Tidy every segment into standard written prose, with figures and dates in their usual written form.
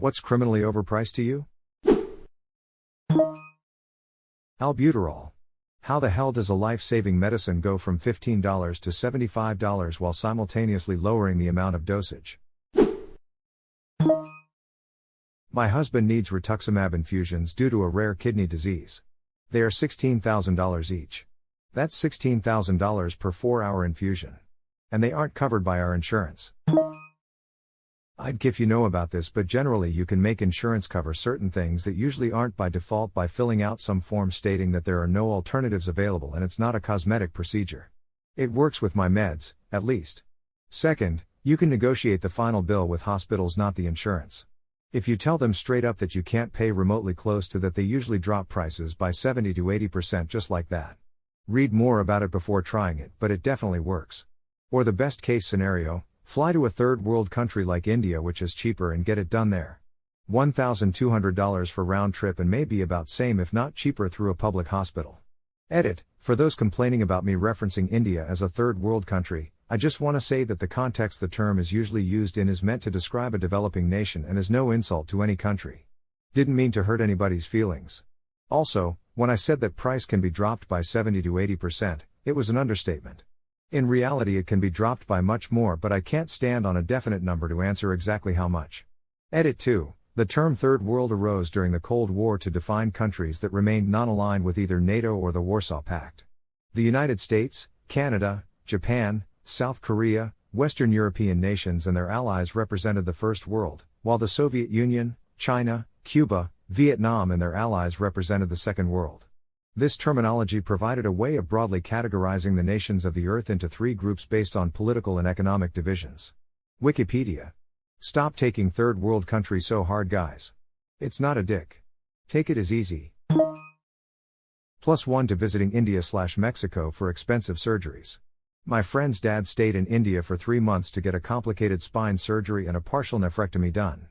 What's criminally overpriced to you? Albuterol. How the hell does a life-saving medicine go from $15 to $75 while simultaneously lowering the amount of dosage? My husband needs rituximab infusions due to a rare kidney disease. They are $16,000 each. That's $16,000 per 4-hour infusion. And they aren't covered by our insurance. I'd if you know about this, but generally you can make insurance cover certain things that usually aren't by default by filling out some form stating that there are no alternatives available and it's not a cosmetic procedure. It works with my meds, at least. Second, you can negotiate the final bill with hospitals, not the insurance. If you tell them straight up that you can't pay remotely close to that, they usually drop prices by 70 to 80% just like that. Read more about it before trying it, but it definitely works. Or the best case scenario, fly to a third world country like India, which is cheaper, and get it done there. $1,200 for round trip and maybe about same if not cheaper through a public hospital. Edit. For those complaining about me referencing India as a third world country, I just want to say that the context the term is usually used in is meant to describe a developing nation and is no insult to any country. Didn't mean to hurt anybody's feelings. Also, when I said that price can be dropped by 70 to 80%, it was an understatement. In reality it can be dropped by much more, but I can't stand on a definite number to answer exactly how much. Edit 2. The term Third World arose during the Cold War to define countries that remained non-aligned with either NATO or the Warsaw Pact. The United States, Canada, Japan, South Korea, Western European nations and their allies represented the First World, while the Soviet Union, China, Cuba, Vietnam and their allies represented the Second World. This terminology provided a way of broadly categorizing the nations of the Earth into 3 groups based on political and economic divisions. Wikipedia. Stop taking third world countries so hard, guys. It's not a dick. Take it as easy. +1 to visiting India/Mexico for expensive surgeries. My friend's dad stayed in India for 3 months to get a complicated spine surgery and a partial nephrectomy done.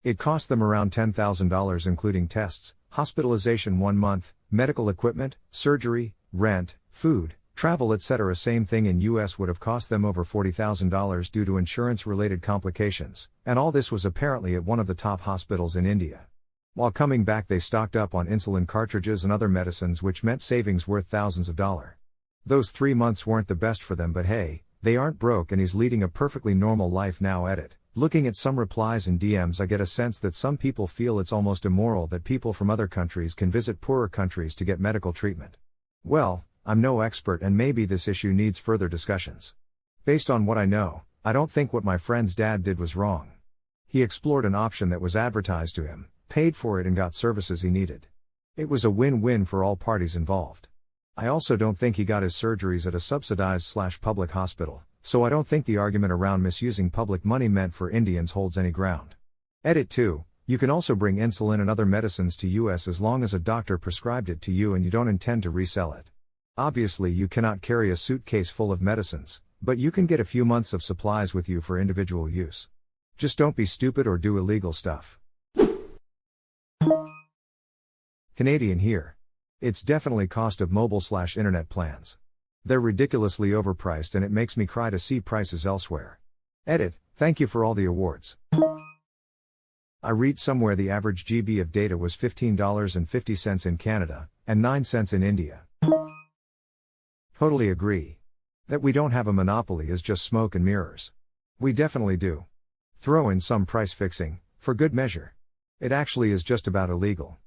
It cost them around $10,000 including tests, hospitalization 1 month, medical equipment, surgery, rent, food, travel etc. Same thing in US would have cost them over $40,000 due to insurance-related complications, and all this was apparently at one of the top hospitals in India. While coming back they stocked up on insulin cartridges and other medicines, which meant savings worth thousands of dollars. Those 3 months weren't the best for them, but hey, they aren't broke and he's leading a perfectly normal life now. Edit. Looking at some replies and DMs I get a sense that some people feel it's almost immoral that people from other countries can visit poorer countries to get medical treatment. Well, I'm no expert and maybe this issue needs further discussions. Based on what I know, I don't think what my friend's dad did was wrong. He explored an option that was advertised to him, paid for it and got services he needed. It was a win-win for all parties involved. I also don't think he got his surgeries at a subsidized/public hospital, so I don't think the argument around misusing public money meant for Indians holds any ground. Edit 2. You can also bring insulin and other medicines to US as long as a doctor prescribed it to you and you don't intend to resell it. Obviously you cannot carry a suitcase full of medicines, but you can get a few months of supplies with you for individual use. Just don't be stupid or do illegal stuff. Canadian here. It's definitely cost of mobile/internet plans. They're ridiculously overpriced and it makes me cry to see prices elsewhere. Edit. Thank you for all the awards. I read somewhere the average GB of data was $15.50 in Canada, and 9 cents in India. Totally agree. That we don't have a monopoly is just smoke and mirrors. We definitely do. Throw in some price fixing, for good measure. It actually is just about illegal.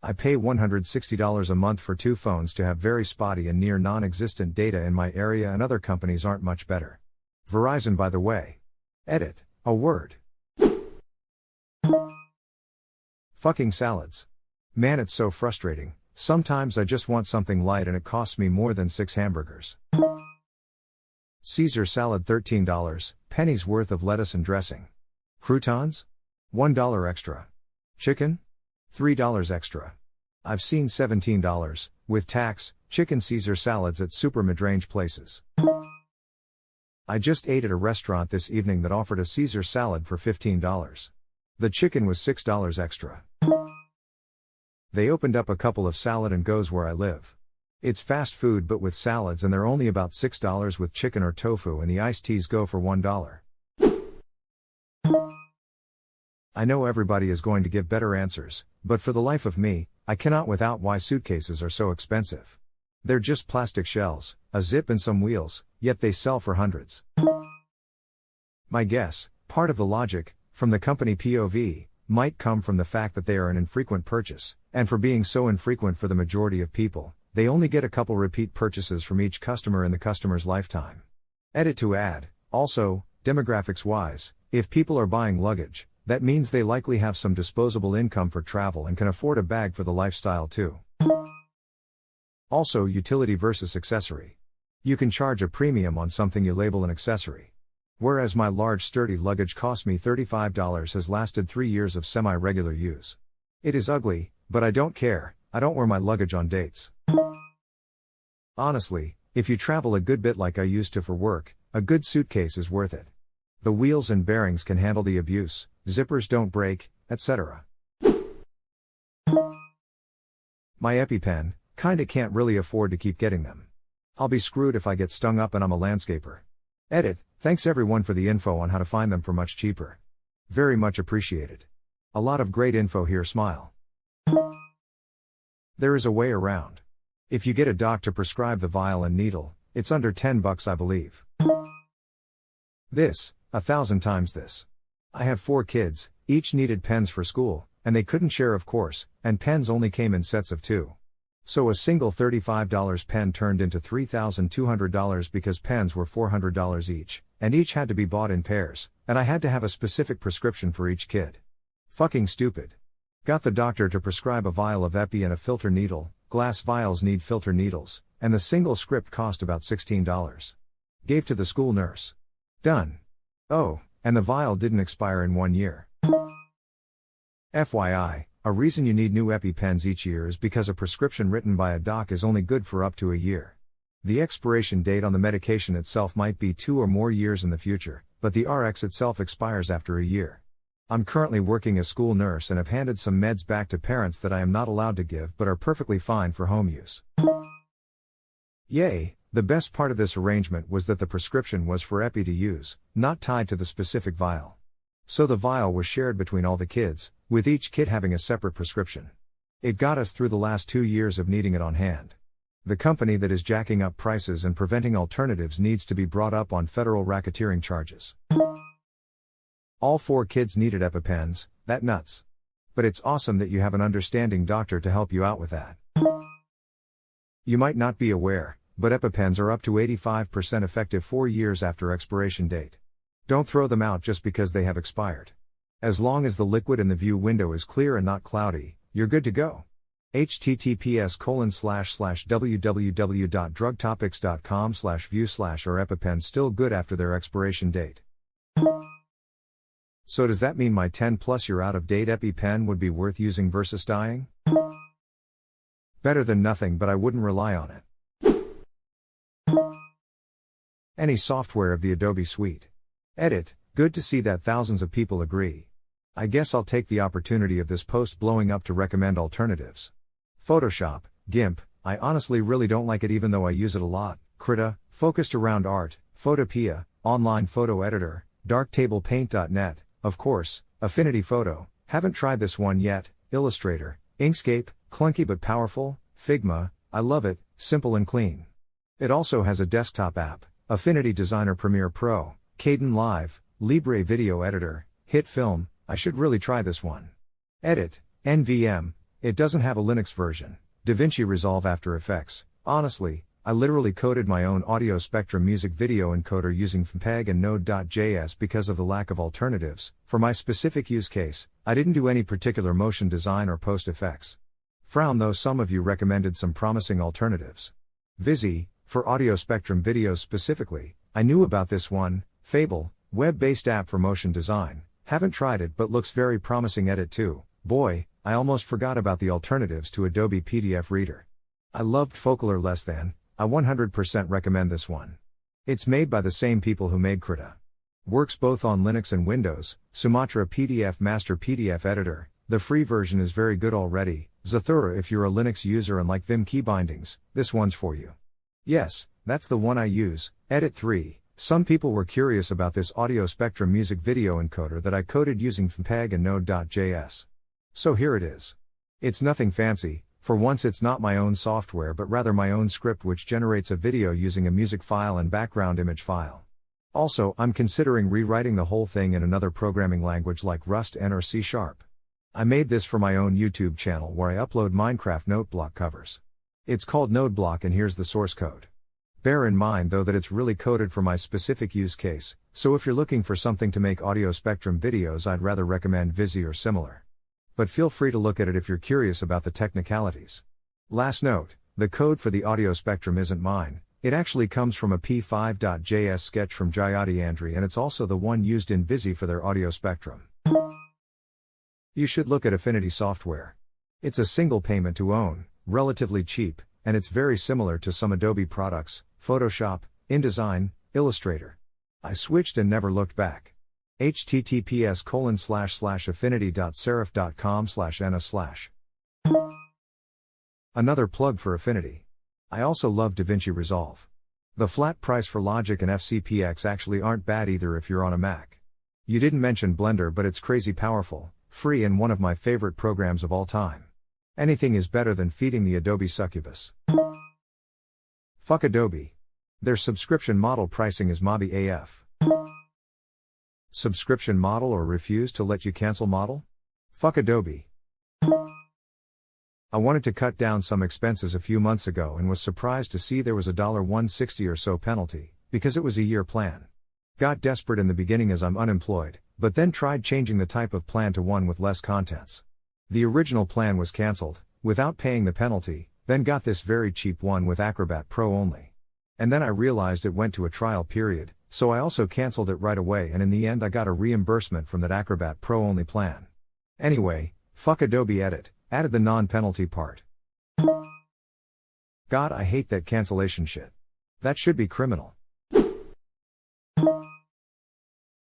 I pay $160 a month for 2 phones to have very spotty and near non-existent data in my area and other companies aren't much better. Verizon by the way. Edit. A word. Fucking salads. Man, it's so frustrating. Sometimes I just want something light and it costs me more than 6 hamburgers. Caesar salad $13, pennies worth of lettuce and dressing. Croutons? $1 extra. Chicken? $3 extra. I've seen $17, with tax, chicken Caesar salads at super mid-range places. I just ate at a restaurant this evening that offered a Caesar salad for $15. The chicken was $6 extra. They opened up a couple of salad and goes where I live. It's fast food but with salads and they're only about $6 with chicken or tofu and the iced teas go for $1. I know everybody is going to give better answers, but for the life of me, I cannot without why suitcases are so expensive. They're just plastic shells, a zip and some wheels, yet they sell for hundreds. My guess, part of the logic, from the company POV, might come from the fact that they are an infrequent purchase, and for being so infrequent for the majority of people, they only get a couple repeat purchases from each customer in the customer's lifetime. Edit to add, also, demographics-wise, if people are buying luggage, that means they likely have some disposable income for travel and can afford a bag for the lifestyle too. Also, utility versus accessory. You can charge a premium on something you label an accessory. Whereas my large sturdy luggage cost me $35 has lasted 3 years of semi-regular use. It is ugly, but I don't care, I don't wear my luggage on dates. Honestly, if you travel a good bit like I used to for work, a good suitcase is worth it. The wheels and bearings can handle the abuse, zippers don't break, etc. My EpiPen, kinda can't really afford to keep getting them. I'll be screwed if I get stung up and I'm a landscaper. Edit, thanks everyone for the info on how to find them for much cheaper. Very much appreciated. A lot of great info here, smile. There is a way around. If you get a doc to prescribe the vial and needle, it's under $10 I believe. This, 1,000 times this. I have 4 kids, each needed pens for school, and they couldn't share of course, and pens only came in sets of 2. So a single $35 pen turned into $3,200 because pens were $400 each, and each had to be bought in pairs, and I had to have a specific prescription for each kid. Fucking stupid. Got the doctor to prescribe a vial of epi and a filter needle, glass vials need filter needles, and the single script cost about $16. Gave to the school nurse. Done. Oh, and the vial didn't expire in 1 year. FYI, a reason you need new EpiPens each year is because a prescription written by a doc is only good for up to a year. The expiration date on the medication itself might be 2 or more years in the future, but the RX itself expires after a year. I'm currently working as school nurse and have handed some meds back to parents that I am not allowed to give but are perfectly fine for home use. Yay, the best part of this arrangement was that the prescription was for epi to use, not tied to the specific vial. So the vial was shared between all the kids, with each kid having a separate prescription. It got us through the last 2 years of needing it on hand. The company that is jacking up prices and preventing alternatives needs to be brought up on federal racketeering charges. All 4 kids needed EpiPens, that nuts. But it's awesome that you have an understanding doctor to help you out with that. You might not be aware, but EpiPens are up to 85% effective 4 years after expiration date. Don't throw them out just because they have expired. As long as the liquid in the view window is clear and not cloudy, you're good to go. https://www.drugtopics.com/view/ are EpiPens still good after their expiration date? So does that mean my 10+ year out of date EpiPen would be worth using versus dying? Better than nothing, but I wouldn't rely on it. Any software of the Adobe suite. Edit, good to see that thousands of people agree. I guess I'll take the opportunity of this post blowing up to recommend alternatives. Photoshop, GIMP, I honestly really don't like it even though I use it a lot. Krita, focused around art, Photopea, online photo editor, darktablepaint.net, of course, Affinity Photo, haven't tried this one yet, Illustrator, Inkscape, clunky but powerful, Figma, I love it, simple and clean. It also has a desktop app, Affinity Designer Premiere Pro, Caden Live, Libre Video Editor, Hit Film, I should really try this one. Edit, NVM, it doesn't have a Linux version, DaVinci Resolve After Effects, honestly, I literally coded my own Audio Spectrum music video encoder using Mpeg and Node.js because of the lack of alternatives. For my specific use case, I didn't do any particular motion design or post effects. Frown though, some of you recommended some promising alternatives. Visi, for Audio Spectrum videos specifically, I knew about this one, Fable, web-based app for motion design, haven't tried it but looks very promising. Edit too, boy, I almost forgot about the alternatives to Adobe PDF Reader. I loved Focaler less than, I 100% recommend this one. It's made by the same people who made Krita. Works both on Linux and Windows, Sumatra PDF Master PDF Editor, the free version is very good already, Zathura if you're a Linux user and like Vim key bindings, this one's for you. Yes, that's the one I use. Edit 3, Some people were curious about this audio spectrum music video encoder that I coded using Mpeg and Node.js. So here it is. It's nothing fancy. For once it's not my own software but rather my own script which generates a video using a music file and background image file. Also, I'm considering rewriting the whole thing in another programming language like Rust and or C#. I made this for my own YouTube channel where I upload Minecraft noteblock covers. It's called Nodeblock and here's the source code. Bear in mind though that it's really coded for my specific use case, so if you're looking for something to make audio spectrum videos I'd rather recommend Visi or similar. But feel free to look at it if you're curious about the technicalities. Last note, the code for the audio spectrum isn't mine, it actually comes from a p5.js sketch from Jayati Andri and it's also the one used in Visi for their audio spectrum. You should look at Affinity software. It's a single payment to own, relatively cheap, and it's very similar to some Adobe products, Photoshop, InDesign, Illustrator. I switched and never looked back. https://affinity.serif.com/na/. Another plug for Affinity. I also love DaVinci Resolve. The flat price for Logic and FCPX actually aren't bad either if you're on a Mac. You didn't mention Blender but it's crazy powerful, free and one of my favorite programs of all time. Anything is better than feeding the Adobe succubus. Fuck Adobe. Their subscription model pricing is mobby AF. Subscription model or refuse to let you cancel model? Fuck Adobe. I wanted to cut down some expenses a few months ago and was surprised to see there was a $160 or so penalty, because it was a year plan. Got desperate in the beginning as I'm unemployed, but then tried changing the type of plan to one with less contents. The original plan was cancelled, without paying the penalty, then got this very cheap one with Acrobat Pro only. And then I realized it went to a trial period, so I also cancelled it right away and in the end I got a reimbursement from that Acrobat Pro only plan. Anyway, fuck Adobe Edit, added the non-penalty part. God, I hate that cancellation shit. That should be criminal.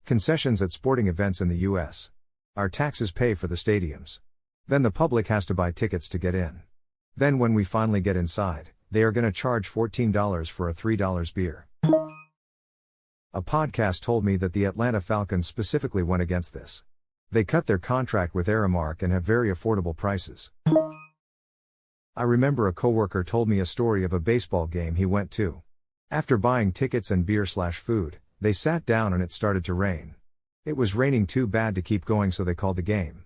Concessions at sporting events in the US. Our taxes pay for the stadiums. Then the public has to buy tickets to get in. Then when we finally get inside, they are gonna charge $14 for a $3 beer. A podcast told me that the Atlanta Falcons specifically went against this. They cut their contract with Aramark and have very affordable prices. I remember a coworker told me a story of a baseball game he went to. After buying tickets and beer/food, they sat down and it started to rain. It was raining too bad to keep going so they called the game.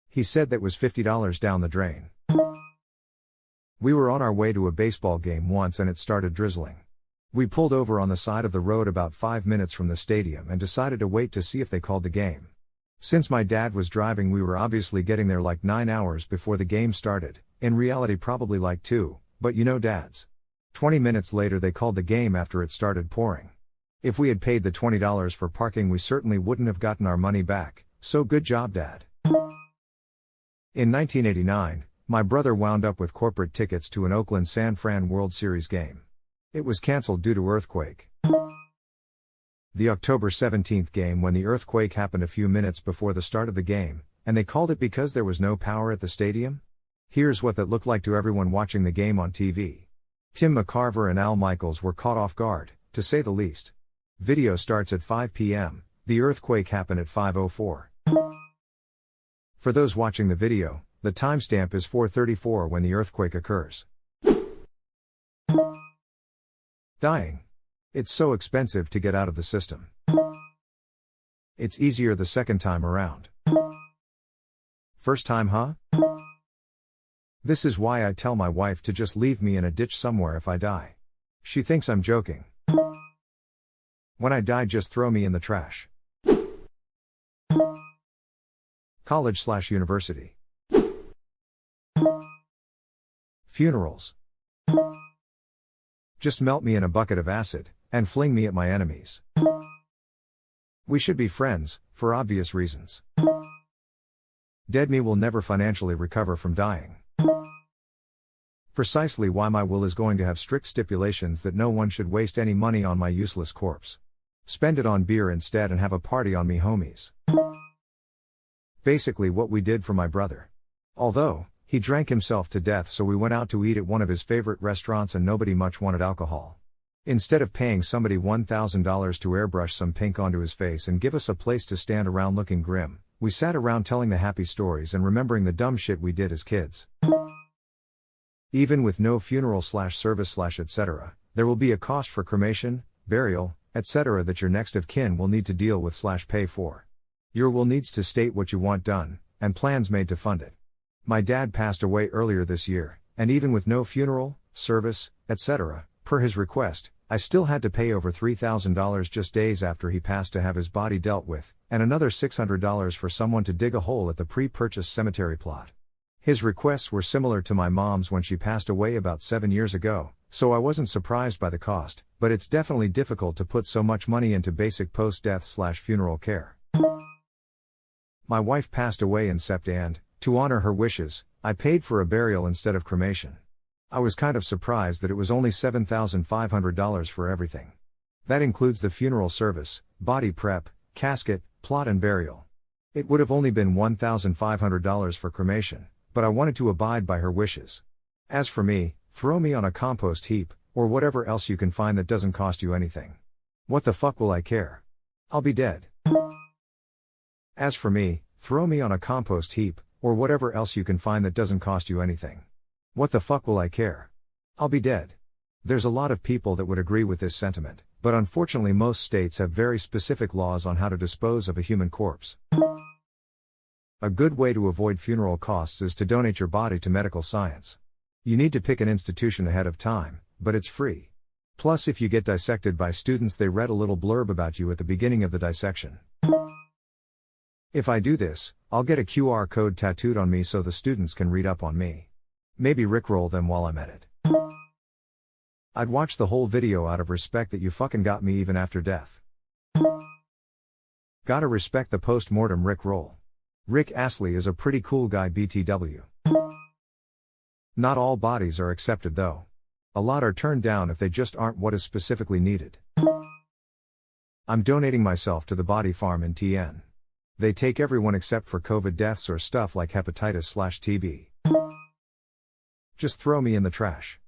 He said that was $50 down the drain. We were on our way to a baseball game once and it started drizzling. We pulled over on the side of the road about 5 minutes from the stadium and decided to wait to see if they called the game. Since my dad was driving we were obviously getting there like 9 hours before the game started, in reality probably like 2, but you know dads. 20 minutes later they called the game after it started pouring. If we had paid the $20 for parking we certainly wouldn't have gotten our money back, so good job Dad. In 1989, my brother wound up with corporate tickets to an Oakland-San Fran World Series game. It was cancelled due to earthquake. The October 17th game when the earthquake happened a few minutes before the start of the game, and they called it because there was no power at the stadium? Here's what that looked like to everyone watching the game on TV. Tim McCarver and Al Michaels were caught off guard, to say the least. Video starts at 5 p.m., the earthquake happened at 5:04. For those watching the video, the timestamp is 4:34 when the earthquake occurs. Dying. It's so expensive to get out of the system. It's easier the second time around. First time, huh? This is why I tell my wife to just leave me in a ditch somewhere if I die. She thinks I'm joking. When I die, just throw me in the trash. College/university. Funerals. Just melt me in a bucket of acid, and fling me at my enemies. We should be friends, for obvious reasons. Dead me will never financially recover from dying. Precisely why my will is going to have strict stipulations that no one should waste any money on my useless corpse. Spend it on beer instead and have a party on me homies. Basically what we did for my brother. Although, he drank himself to death so we went out to eat at one of his favorite restaurants and nobody much wanted alcohol. Instead of paying somebody $1,000 to airbrush some pink onto his face and give us a place to stand around looking grim, we sat around telling the happy stories and remembering the dumb shit we did as kids. Even with no funeral/service/ etc., there will be a cost for cremation, burial, etc. that your next of kin will need to deal with/pay for. Your will needs to state what you want done, and plans made to fund it. My dad passed away earlier this year, and even with no funeral, service, etc., per his request, I still had to pay over $3,000 just days after he passed to have his body dealt with, and another $600 for someone to dig a hole at the pre-purchased cemetery plot. His requests were similar to my mom's when she passed away about 7 years ago, so I wasn't surprised by the cost, but it's definitely difficult to put so much money into basic post-death/funeral care. My wife passed away in Sept and, to honor her wishes, I paid for a burial instead of cremation. I was kind of surprised that it was only $7,500 for everything. That includes the funeral service, body prep, casket, plot and burial. It would have only been $1,500 for cremation, but I wanted to abide by her wishes. As for me, throw me on a compost heap, or whatever else you can find that doesn't cost you anything. What the fuck will I care? I'll be dead. As for me, throw me on a compost heap, or whatever else you can find that doesn't cost you anything. What the fuck will I care? I'll be dead. There's a lot of people that would agree with this sentiment, but unfortunately most states have very specific laws on how to dispose of a human corpse. A good way to avoid funeral costs is to donate your body to medical science. You need to pick an institution ahead of time, but it's free. Plus, if you get dissected by students, they read a little blurb about you at the beginning of the dissection. If I do this, I'll get a QR code tattooed on me so the students can read up on me. Maybe rickroll them while I'm at it. I'd watch the whole video out of respect that you fucking got me even after death. Gotta respect the post-mortem rickroll. Rick Astley is a pretty cool guy BTW. Not all bodies are accepted though. A lot are turned down if they just aren't what is specifically needed. I'm donating myself to the body farm in TN. They take everyone except for COVID deaths or stuff like hepatitis/TB. Just throw me in the trash.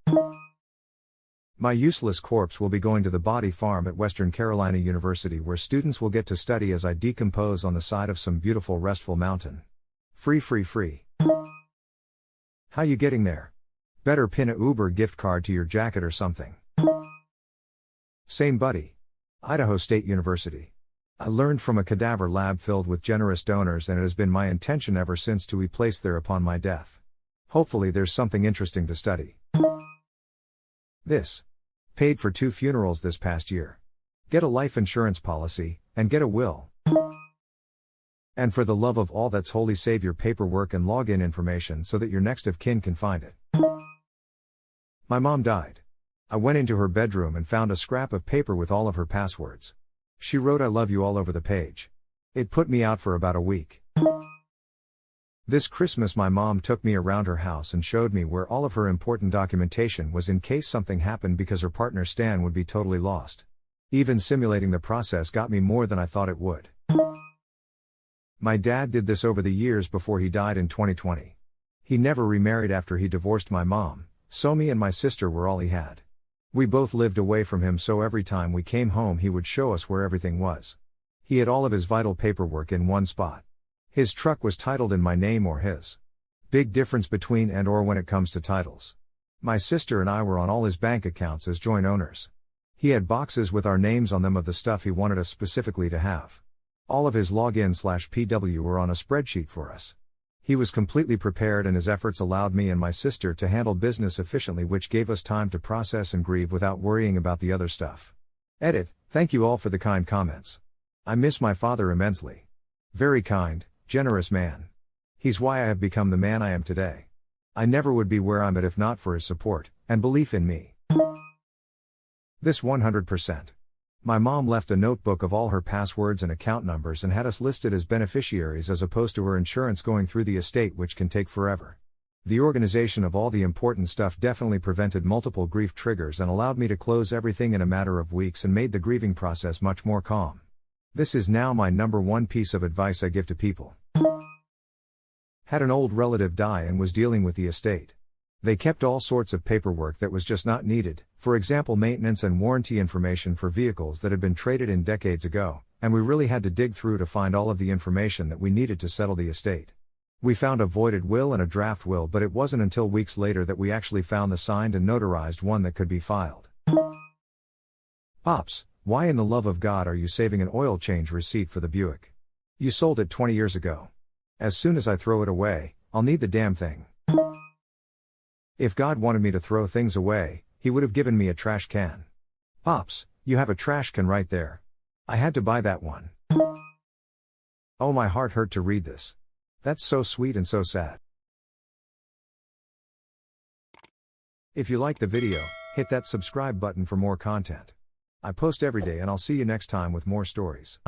My useless corpse will be going to the body farm at Western Carolina University where students will get to study as I decompose on the side of some beautiful restful mountain. Free. How you getting there? Better pin a Uber gift card to your jacket or something. Same buddy. Idaho State University. I learned from a cadaver lab filled with generous donors and it has been my intention ever since to be placed there upon my death. Hopefully there's something interesting to study. This. Paid for 2 funerals this past year. Get a life insurance policy, and get a will. And for the love of all that's holy, save your paperwork and login information so that your next of kin can find it. My mom died. I went into her bedroom and found a scrap of paper with all of her passwords. She wrote "I love you" all over the page. It put me out for about a week. This Christmas my mom took me around her house and showed me where all of her important documentation was in case something happened because her partner Stan would be totally lost. Even simulating the process got me more than I thought it would. My dad did this over the years before he died in 2020. He never remarried after he divorced my mom, so me and my sister were all he had. We both lived away from him, so every time we came home he would show us where everything was. He had all of his vital paperwork in one spot. His truck was titled in my name or his. Big difference between and or when it comes to titles. My sister and I were on all his bank accounts as joint owners. He had boxes with our names on them of the stuff he wanted us specifically to have. All of his login/PW were on a spreadsheet for us. He was completely prepared and his efforts allowed me and my sister to handle business efficiently, which gave us time to process and grieve without worrying about the other stuff. Edit. Thank you all for the kind comments. I miss my father immensely. Very kind, generous man. He's why I have become the man I am today. I never would be where I'm at if not for his support and belief in me. This 100%. My mom left a notebook of all her passwords and account numbers and had us listed as beneficiaries as opposed to her insurance going through the estate, which can take forever. The organization of all the important stuff definitely prevented multiple grief triggers and allowed me to close everything in a matter of weeks and made the grieving process much more calm. This is now my number one piece of advice I give to people. Had an old relative die and was dealing with the estate. They kept all sorts of paperwork that was just not needed, for example maintenance and warranty information for vehicles that had been traded in decades ago, and we really had to dig through to find all of the information that we needed to settle the estate. We found a voided will and a draft will, but it wasn't until weeks later that we actually found the signed and notarized one that could be filed. Pops, why in the love of God are you saving an oil change receipt for the Buick? You sold it 20 years ago. As soon as I throw it away, I'll need the damn thing. If God wanted me to throw things away, He would have given me a trash can. Pops, you have a trash can right there. I had to buy that one. Oh, my heart hurt to read this. That's so sweet and so sad. If you liked the video, hit that subscribe button for more content. I post every day and I'll see you next time with more stories.